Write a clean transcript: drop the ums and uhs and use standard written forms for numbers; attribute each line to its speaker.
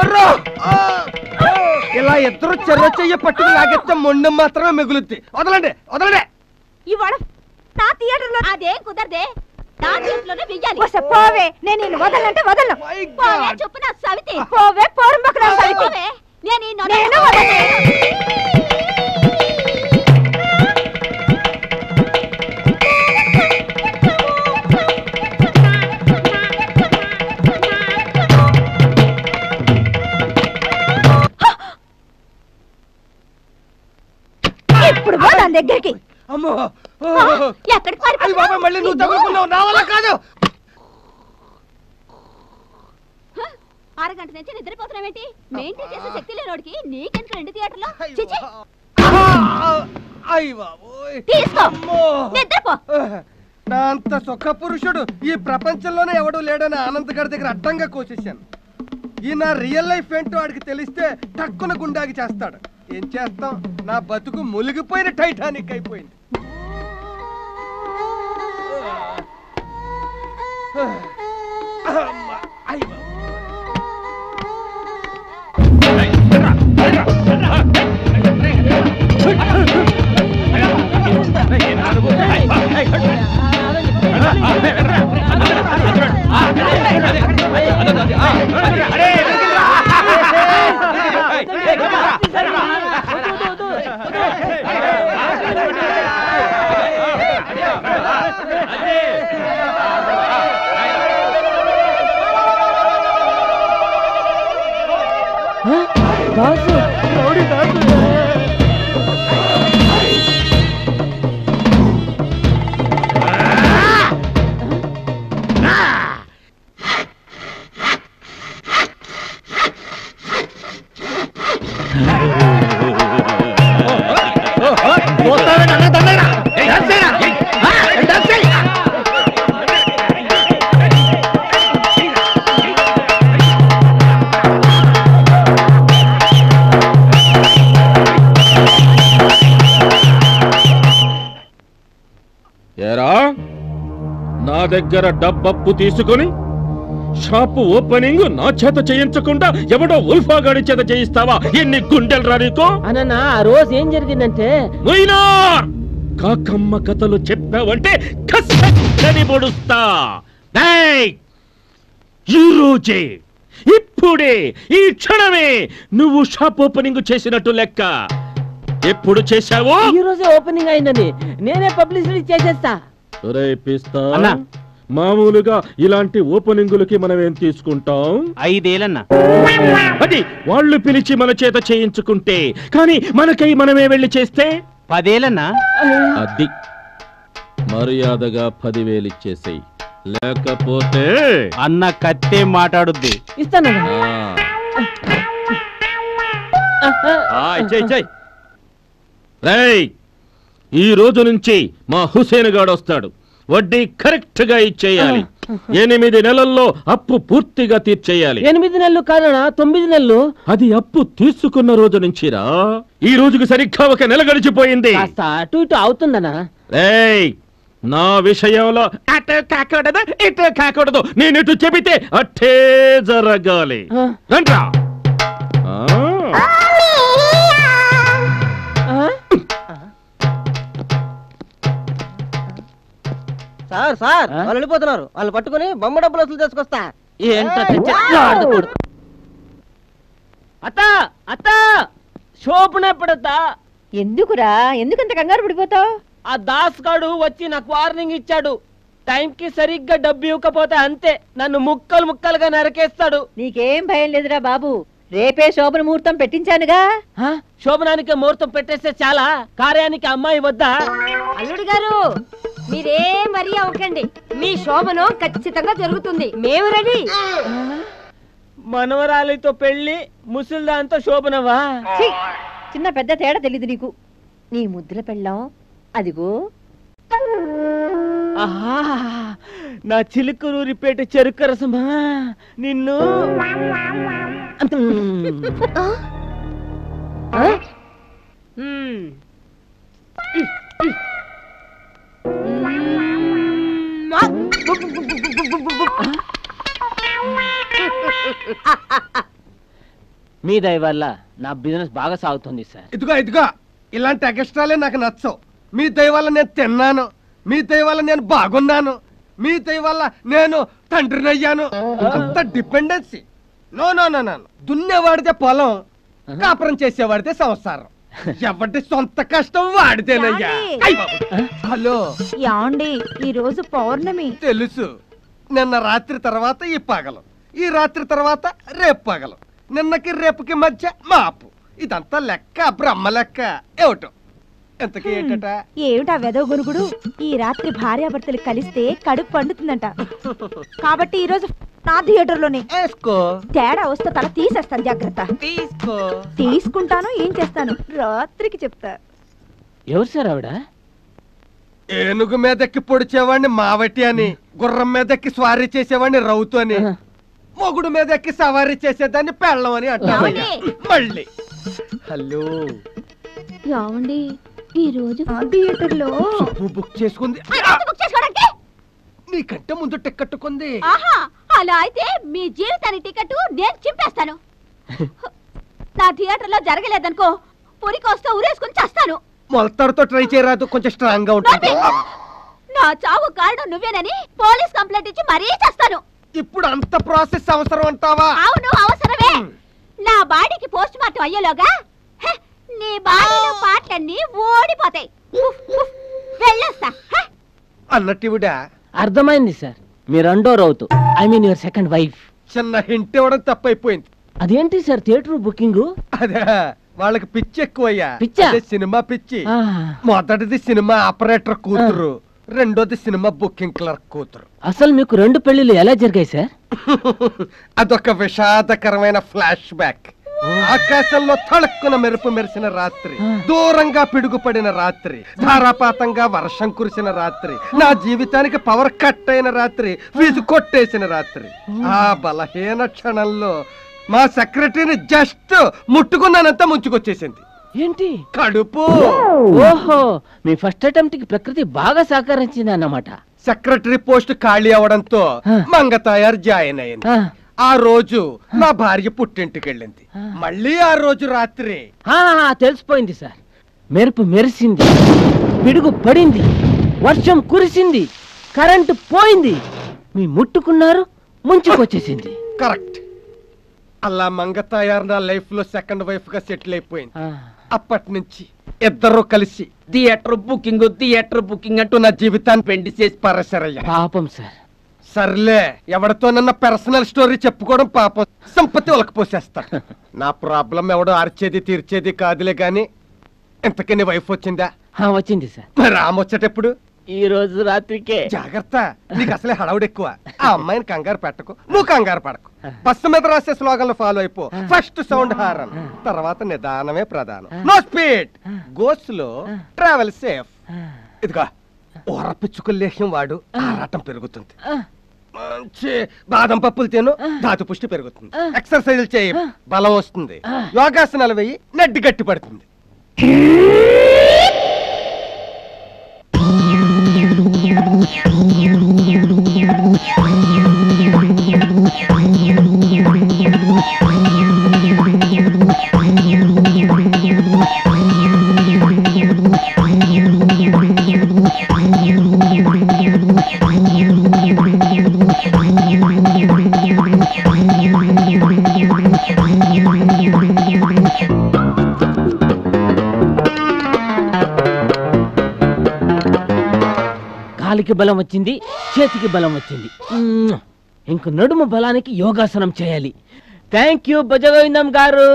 Speaker 1: మర్రో ఇలా ఇద్దరు చెర్ర చెయ్య పట్టుకుని లాగెత్తే మొండం మాత్రమే మిగులుద్ది. వదలండి వదలండి.
Speaker 2: ఇవాళ నా థియేటర్ లో అదేం కుదరదే. నా థియేటర్లోనే వెయ్యాలి. పోవే, నేను నిన్ను వదలంటే వదలను. పోవే చెప్పు నా సవితి. పోవే పోరంబకరా సవితి. పోవే నేను వదలను. ఇప్పుడు దాని దగ్గరికి.
Speaker 1: అమ్మో
Speaker 2: ఎక్కడికి
Speaker 1: మళ్ళీ నువ్వు తగులుకున్నావు. నా వల్ల కాదు.
Speaker 2: అరగంట నుంచి నిద్రపోతున్నావేంటి? మెయింటైన్ చేసే శక్తి లేనోడికి నీకెంత రెండు థియేటర్లో తీసుకో నిద్రపో.
Speaker 1: నా అంత సుఖ పురుషుడు ఈ ప్రపంచంలోనే ఎవడూ లేడని అనంత్ గారి దగ్గర అడ్డంగా కోసేశాను. ఈ నా రియల్ లైఫ్ ఏంటో వాడికి తెలిస్తే టక్కున గుండాగి చేస్తాడు. ఏం చేస్తాం, నా బతుకు మునిగిపోయిన టైటానిక్ అయిపోయింది.
Speaker 3: నా దగ్గర డబ్బప్పు తీసుకుని షాపు ఓపెనింగ్ నా చేత చేయించకుండా ఎవడో ఉల్ఫాగాడి చేత చేయిస్తావా? ఎన్ని గుండెలు రా నీకు?
Speaker 4: అన్న ఆ రోజు ఏం జరిగిందంటే
Speaker 3: కాకమ్మ కథలు చెప్పావంటే కసని పొడుస్తా. ఈ రోజే ఇప్పుడే ఈ క్షణమే నువ్వు షాప్ ఓపెనింగ్ చేసినట్టు లెక్క. ఎప్పుడు చేశావు?
Speaker 4: ఈ రోజే ఓపెనింగ్ అయిందని నేనే పబ్లిసిటీ చేసేస్తా.
Speaker 3: పిస్తా మామూలుగా ఇలాంటి ఓపెనింగులకి మనం ఏం తీసుకుంటాం?
Speaker 5: 5 ఏళ్ళన్నా.
Speaker 3: అది వాళ్ళు పిలిచి మన చేత చేయించుకుంటే, కానీ మనకై మనమే వెళ్ళి చేస్తే
Speaker 5: 10 ఏళ్ళన్నా.
Speaker 3: అది మర్యాదగా 10,000 ఇచ్చేసేయి, లేకపోతే
Speaker 5: అన్న కత్తే మాట్లాడుద్ది.
Speaker 4: ఇస్తాను.
Speaker 3: ఈ రోజు నుంచి మా హుసేన్ గాడు వస్తాడు. వడ్డీ కరెక్ట్ గా ఇచ్చేయాలి. 8 నెలల్లో అప్పు పూర్తిగా తీర్చేయాలి.
Speaker 4: 8 నెలలు కాదనా, 9 నెలలు.
Speaker 3: అది అప్పు తీసుకున్న రోజు నుంచిరా. ఈ రోజుకి సరిగ్గా 1 నెల గడిచిపోయింది.
Speaker 4: అటు ఇటు అవుతుందనా?
Speaker 3: నా విషయంలో అటు కాకూడదు ఇటు కాకూడదు. నేను ఇటు చెబితే అట్టే జరగాలి. రండ్రా.
Speaker 4: సార్ సార్ వాళ్ళు వెళ్ళిపోతున్నారు. వాళ్ళు పట్టుకుని బొమ్మ డబ్బులు వసూలు చేసుకొస్తా. అత్త అత్త శోభన ఎప్పుడత్తా?
Speaker 2: ఎందుకురా, ఎందుకంత కంగారు పడిపోతావు?
Speaker 4: ఆ దాస్ గాడు వచ్చి నాకు వార్నింగ్ ఇచ్చాడు. టైంకి సరిగ్గా డబ్బు ఇవ్వకపోతే అంతే, నన్ను ముక్కలు ముక్కలుగా నరకేస్తాడు.
Speaker 2: నీకేం భయం లేదురా బాబు, రేపే శోభన ముహూర్తం పెట్టించానుగా.
Speaker 4: శోభనానికి ముహూర్తం పెట్టేస్తే చాలా, కార్యానికి అమ్మాయి వద్దా?
Speaker 2: అల్లుడు గారు మీరేం మరీ అవ్వకండి, మీ శోభనం ఖచ్చితంగా జరుగుతుంది. మేము రెడీ.
Speaker 4: మనవరాలితో పెళ్లి, ముసలిదాంతో శోభనవా?
Speaker 2: చిన్న పెద్ద తేడా తెలీదు నీకు. నీ ముద్దుల పెళ్ళాం అదిగో.
Speaker 4: నా చిలుకూరిపేట చెరుకు రసమా నిన్ను. మీ దయ వల్ల నా బిజినెస్ బాగా సాగుతుంది సార్.
Speaker 1: ఇదిగో ఇలాంటి ఎక్స్ట్రాలే నాకు నచ్చవు. మీ దయ వల్ల నేను తిన్నాను, మీ దయ వల్ల నేను బాగున్నాను, మీ దయ వల్ల నేను తండ్రినయ్యాను. అంత dependency. No no no no. దున్నేవాడితే పొలం, కాపురం చేసేవాడితే సంసారం. ఎవరి సొంత కష్టం వాడితేనయ్యా. హలో
Speaker 2: యాండి, ఈ రోజు పౌర్ణమి.
Speaker 1: తెలుసు. నిన్న రాత్రి తర్వాత ఈ పగలు, ఈ రాత్రి తర్వాత రేపు పగలు, నిన్నకి రేపుకి మధ్య మాపు. ఇదంతా లెక్క, బ్రహ్మ లెక్క. ఏమిటో ఎంతకీ ఏంటట?
Speaker 2: ఏమిటా వెదవ గురుగుడు? ఈ రాత్రి భార్యాభర్తలు కలిస్తే కడుపు పండుతుందంట. కాబట్టి ఈ రోజు నా థియేటర్ లోనే
Speaker 1: వేసుకో.
Speaker 2: తేడా వస్తే తల తీసేస్తాను, జాగ్రత్త.
Speaker 1: తీసుకో.
Speaker 2: తీసుకుంటాను, ఏం చేస్తాను రాత్రికి చెప్తా.
Speaker 4: ఎవరు సార్ ఆవిడ?
Speaker 1: ఏనుగు మీదెక్కి పొడిచేవాడిని మావటి అని, గుర్రం మీదెక్కి స్వారీ చేసేవాడిని రౌతు అని, మొగుడు మీదెక్కి సవారీ చేసేదాన్ని పెళ్ళం అని అంటారు. మళ్ళీ హలో
Speaker 2: ఏమండి, ఈ రోజు థియేటర్ లో
Speaker 1: బుక్ చేసుకుంది. నీకంటే ముందు టికెట్ కొంది.
Speaker 2: అలా అయితే మీ జీవితాన్ని టికెట్ నేను చింపేస్తాను. నా థియేటర్ లో జరగలేదనుకో, పురికొస్తే ఊరేసుకుని చేస్తాను.
Speaker 1: మొలతాడుతో ట్రై చేయరాదు, కొంచెం స్ట్రాంగ్ గా ఉంటుంది.
Speaker 2: నా చావు కారణం నువ్వేనని పోలీస్ కంప్లైంట్ ఇచ్చి మరీ చేస్తాను.
Speaker 1: ఇప్పుడు అంత ప్రాసెస్ అవసరం అంటావా?
Speaker 2: అవును, అవసరమే. నా బాడీకి పోస్ట్ మార్టం అయ్యేలోగా నీ బాడీలో పాటలన్నీ ఓడిపోతాయి. వెళ్ళొస్తా.
Speaker 1: అన్నట్టువిడా?
Speaker 4: అర్థమైంది సార్, మీ రెండో రౌతు, I mean your second wife.
Speaker 1: చిన్న హింట్ ఇవ్వడం తప్పైపోయింది.
Speaker 4: అదేంటి సార్ థియేటర్ బుకింగ్?
Speaker 1: అదే వాళ్ళకి పిచ్చి ఎక్కువయ్యా.
Speaker 4: పిచ్చా?
Speaker 1: అదే సినిమా పిచ్చి. మొదటిది సినిమా ఆపరేటర్ కూతురు, రెండోది సినిమా బుకింగ్ క్లర్క్ కూతురు.
Speaker 4: అసలు మీకు రెండు పెళ్లిళ్ళు ఎలా జరిగాయి సార్?
Speaker 1: అదొక విషాదకరమైన ఫ్లాష్ బ్యాక్. ఆకాశంలో తళుక్కున మెరుపు మెరిసిన రాత్రి, దూరంగా పిడుగుపడిన రాత్రి, ధారాపాతంగా వర్షం కురిసిన రాత్రి, నా జీవితానికి పవర్ కట్ అయిన రాత్రి, ఫీజు కొట్టేసిన రాత్రి. ఆ బలహీన క్షణంలో మా సెక్రటరీని జస్ట్ ముట్టుకున్నానంతా ముంచుకొచ్చేసింది.
Speaker 4: ఏంటి?
Speaker 1: కడుపు.
Speaker 4: ఓహో, మీ ఫస్ట్ అటెంప్ట్ కి ప్రకృతి బాగా సహకరించింది అన్నమాట.
Speaker 1: సెక్రటరీ పోస్ట్ ఖాళీ అవడంతో మంగతాయారు జాయిన్ అయింది. ఆ రోజు నా భార్య పుట్టింటికి వెళ్ళింది. మళ్ళీ ఆ రోజు రాత్రి
Speaker 4: తెలిసిపోయింది సార్. మెరుపు మెరిసింది, పిడుగు పడింది, వర్షం కురిసింది, కరెంటు పోయింది, మీ ముట్టుకున్నారు, ముంచుకొచ్చేసింది.
Speaker 1: కరెక్ట్. అలా మంగతాయారు నా లైఫ్ లో సెకండ్ వైఫ్ గా సెటిల్ అయిపోయింది. అప్పటి నుంచి ఇద్దరు కలిసి థియేటర్ బుకింగ్ అంటూ నా జీవితాన్ని పెండి చేసి పరసరయ్యా.
Speaker 4: పాపం సార్.
Speaker 1: సర్లే, ఎవరితోనన్నా పర్సనల్ స్టోరీ చెప్పుకోవడం పాపం. సంపత్తి ఒలకపోసేస్తా. నా ప్రాబ్లం ఎవడో అరిచేది తీర్చేది కాదులే గాని, ఇంతకీ నీ వైఫ్ వచ్చిందా?
Speaker 4: వచ్చింది సార్.
Speaker 1: మరి ఆమె వచ్చేటప్పుడు?
Speaker 4: ఈ రోజు రాత్రికే.
Speaker 1: జాగ్రత్త, నీకు అసలే హడావుడు ఎక్కువ. ఆ అమ్మాయిని కంగారు పెట్టకు, నువ్వు కంగారు పడకు. బస్సు మీద రాసే స్లోగన్లు ఫాలో అయిపో. ఫస్ట్ సౌండ్ హారన్, తర్వాత నిదానమే ప్రధానం. No speed, go slow, travel safe. ఇదిగా ఓరపిచ్చుకు లేహ్యం వాడు, ఆరాటం పెరుగుతుంది. మంచి బాదం పప్పులు తిను, ధాతు పుష్టి పెరుగుతుంది. ఎక్సర్సైజులు చేయి, బలం వస్తుంది. యోగాసనాలు వెయ్యి, నడ్డి గట్టి పడుతుంది.
Speaker 4: కాలికి బలం వచ్చింది, చేతికి బలం వచ్చింది. ఇంక నడుము బలానికి యోగాసనం చేయాలి. థ్యాంక్ యూ భుజగోవిందం గారు.